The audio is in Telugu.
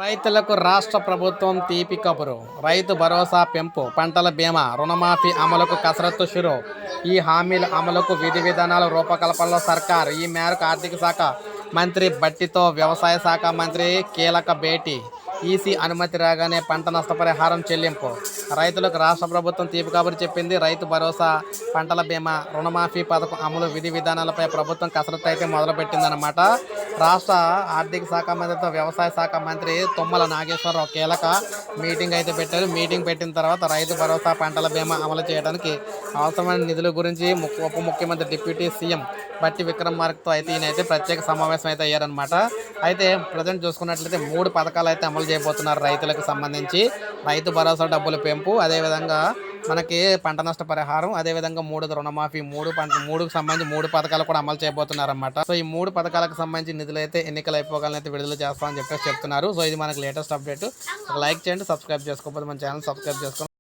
రైతులకు రాష్ట్ర ప్రభుత్వం తీపి కబురు. రైతు భరోసా పెంపు, పంటల బీమా, రుణమాఫీ అమలుకు కసరత్తు షురూ. ఈ హామీల అమలుకు విధి విధానాల రూపకల్పనలో సర్కార్. ఈ మేరకు ఆర్థిక శాఖ మంత్రి భట్టితో వ్యవసాయ శాఖ మంత్రి కీలక భేటీ. ఈసీ అనుమతి రాగానే పంట నష్టపరిహారం చెల్లింపు. రైతులకు రాష్ట్ర ప్రభుత్వం తీపి కబురు చెప్పింది. రైతు భరోసా, పంటల బీమా, రుణమాఫీ పథకం అమలు విధి విధానాలపై ప్రభుత్వం కసరత్తు అయితే మొదలుపెట్టిందన్నమాట. రాష్ట్ర ఆర్థిక శాఖ మంత్రితో వ్యవసాయ శాఖ మంత్రి తుమ్మల నాగేశ్వరరావు కీలక మీటింగ్ అయితే పెట్టారు. మీటింగ్ పెట్టిన తర్వాత రైతు భరోసా, పంటల బీమా అమలు చేయడానికి అవసరమైన నిధుల గురించి ఉప ముఖ్యమంత్రి డిప్యూటీ సీఎం బట్టి విక్రమార్కతో అయితే ఈయనైతే ప్రత్యేక సమావేశం అయితే అయ్యారనమాట. అయితే ప్రజెంట్ చూసుకున్నట్లయితే 3 పథకాలు అయితే అమలు చేయబోతున్నారు రైతులకు సంబంధించి. రైతు భరోసా డబ్బుల పెంపు, అదేవిధంగా మనకి పంట నష్ట పరిహారం, అదేవిధంగా 3 రుణమాఫీ, 3కు సంబంధించి 3 పథకాలు కూడా అమలు చేయబోతున్నారన్నమాట. సో ఈ 3 పథకాలకు సంబంధించి నిధులు అయితే ఎన్నికలు అయిపోగానే అయితే విడుదల చేస్తామని చెప్పేసి చెప్తున్నారు. సో ఇది మనకి లేటెస్ట్ అప్డేట్. లైక్ చేయండి, సబ్స్క్రైబ్ చేసుకోకపోతే మన ఛానల్ సబ్స్క్రైబ్ చేసుకోండి.